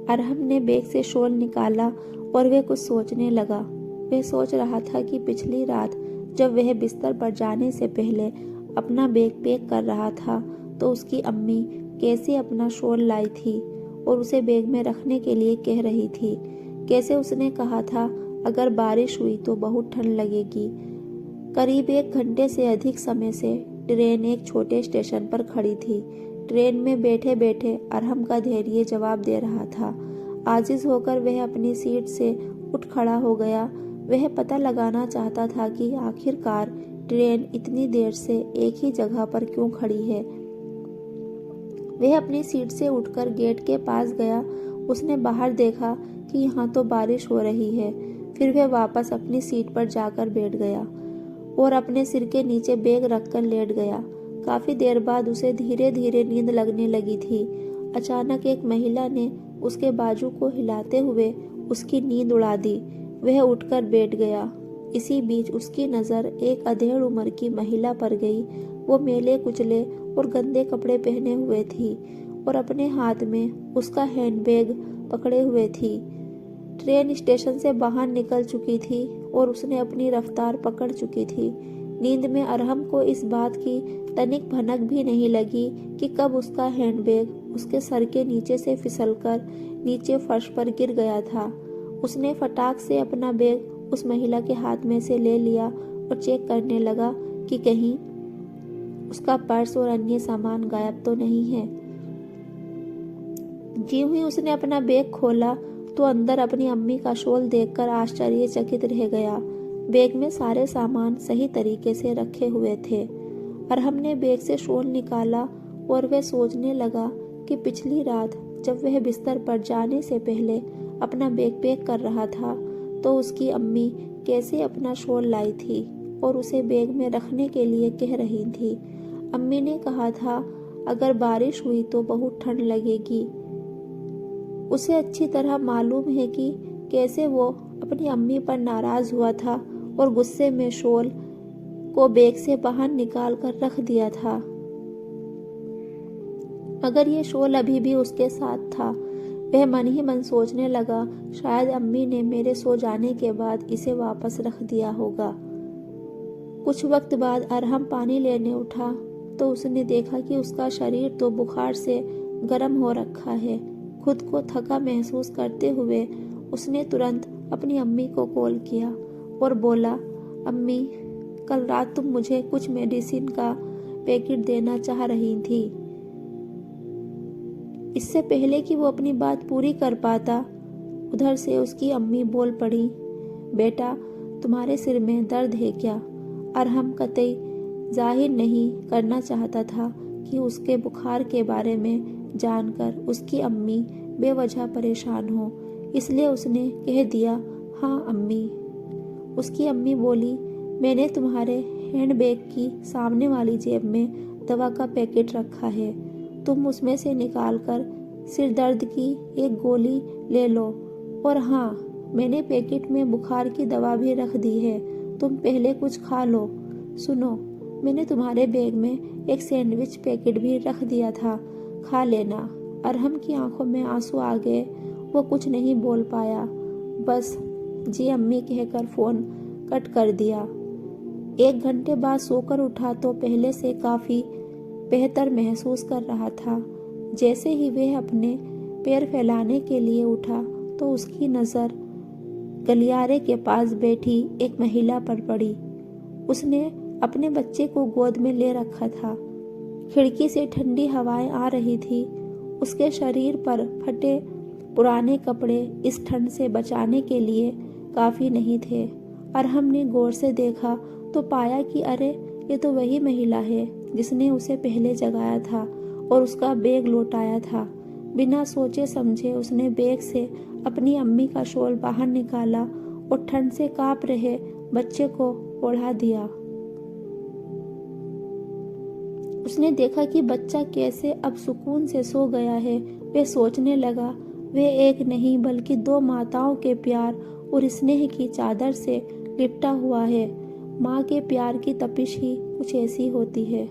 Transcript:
अरहम ने बैग से शॉल निकाला और वह कुछ सोचने लगा। वह सोच रहा था कि पिछली रात जब वह बिस्तर पर जाने से पहले अपना बैग पैक कर रहा था तो उसकी अम्मी कैसे अपना शॉल लाई थी और उसे बैग में रखने के लिए कह रही थी। कैसे उसने कहा था अगर बारिश हुई तो बहुत ठंड लगेगी। करीब 1 घंटे से अधिक समय से ट्रेन एक छोटे स्टेशन पर खड़ी थी। ट्रेन में बैठे बैठे अरहम का धैर्य जवाब दे रहा था। आजिज होकर वह अपनी सीट से उठ खड़ा हो गया। वह पता लगाना चाहता था कि आखिरकार ट्रेन इतनी देर से एक ही जगह पर क्यों खड़ी है। वह अपनी सीट से उठकर गेट के पास गया। उसने बाहर देखा कि यहाँ तो बारिश हो रही है। फिर वह वापस अपनी सीट पर जाकर बैठ गया और अपने सिर के नीचे बैग रखकर लेट गया। काफी देर बाद उसे धीरे धीरे नींद लगने लगी थी। अचानक एक महिला ने उसके बाजू को हिलाते हुए उसकी नींद उड़ा दी। वह उठकर बैठ गया। इसी बीच उसकी नज़र एक अधेड़ उम्र की महिला पर गई। वो मेले कुचले और गंदे कपड़े पहने हुए थी और अपने हाथ में उसका हैंडबैग पकड़े हुए थी। ट्रेन स्टेशन से बाहर निकल चुकी थी और उसने अपनी रफ्तार पकड़ चुकी थी। नींद में अरहम को इस बात की तनिक भनक भी नहीं लगी कि कब उसका हैंडबैग उसके सर के नीचे से फिसलकर नीचे फर्श पर गिर गया था। उसने फटाक से अपना बैग उस महिला के हाथ में से ले लिया और चेक करने लगा कि कहीं उसका पर्स और अन्य सामान गायब तो नहीं है। ज्यों ही उसने अपना बैग खोला तो अंदर अपनी अम्मी का शॉल देखकर आश्चर्यचकित रह गया। बैग में सारे सामान सही तरीके से रखे हुए थे। अरहम ने बैग से शॉल निकाला और वह सोचने लगा कि पिछली रात जब वह बिस्तर पर जाने से पहले अपना बैग पैक कर रहा था तो उसकी अम्मी कैसे अपना शॉल लाई थी और उसे बैग में रखने के लिए कह रही थी। अम्मी ने कहा था अगर बारिश हुई तो बहुत ठंड लगेगी। उसे अच्छी तरह मालूम है कि कैसे वो अपनी अम्मी पर नाराज हुआ था और गुस्से में शॉल को बैग से बाहर निकाल कर रख दिया था। मगर ये शॉल अभी भी उसके साथ था। वह मन ही मन सोचने लगा शायद अम्मी ने मेरे सो जाने के बाद इसे वापस रख दिया होगा। कुछ वक्त बाद अरहम पानी लेने उठा तो उसने देखा कि उसका शरीर तो बुखार से गर्म हो रखा है। खुद को थका महसूस करते हुए उसने तुरंत अपनी अम्मी को कॉल किया और बोला, अम्मी कल रात तुम मुझे कुछ मेडिसिन का पैकेट देना चाह रही थी। इससे पहले कि वो अपनी बात पूरी कर पाता उधर से उसकी अम्मी बोल पड़ी, बेटा तुम्हारे सिर में दर्द है क्या? अरहम कतई जाहिर नहीं करना चाहता था कि उसके बुखार के बारे में जानकर उसकी अम्मी बेवजह परेशान हो, इसलिए उसने कह दिया, हाँ अम्मी। उसकी अम्मी बोली, मैंने तुम्हारे हैंडबैग की सामने वाली जेब में दवा का पैकेट रखा है, तुम उसमें से निकालकर सिर दर्द की एक गोली ले लो। और हाँ, मैंने पैकेट में बुखार की दवा भी रख दी है, तुम पहले कुछ खा लो। सुनो, मैंने तुम्हारे बैग में एक सैंडविच पैकेट भी रख दिया था, खा लेना। अरहम की आंखों में आंसू आ गए। वो कुछ नहीं बोल पाया, बस जी अम्मी कहकर फोन कट कर दिया। 1 घंटे बाद सोकर उठा तो पहले से काफी बेहतर महसूस कर रहा था। जैसे ही वह अपने पैर फैलाने के लिए उठा तो उसकी नजर गलियारे के पास बैठी एक महिला पर पड़ी। उसने अपने बच्चे को गोद में ले रखा था। खिड़की से ठंडी हवाएं आ रही थी। उसके शरीर पर फटे पुराने कपड़े इस ठंड से बचाने के लिए काफी नहीं थे। अरहम ने गौर से देखा तो पाया कि अरे ये तो वही महिला है जिसने उसे पहले जगाया था और उसका बैग लौटाया था। बिना सोचे समझे उसने बैग से अपनी अम्मी का शॉल बाहर निकाला और ठंड से कांप रहे बच्चे को ओढ़ा दिया। उसने देखा कि बच्चा कैसे अब सुकून से सो गया है। वह सोचने लगा, वह एक नहीं बल्कि 2 माताओं के प्यार और स्नेह की चादर से लिपटा हुआ है। माँ के प्यार की तपिश ही कुछ ऐसी होती है।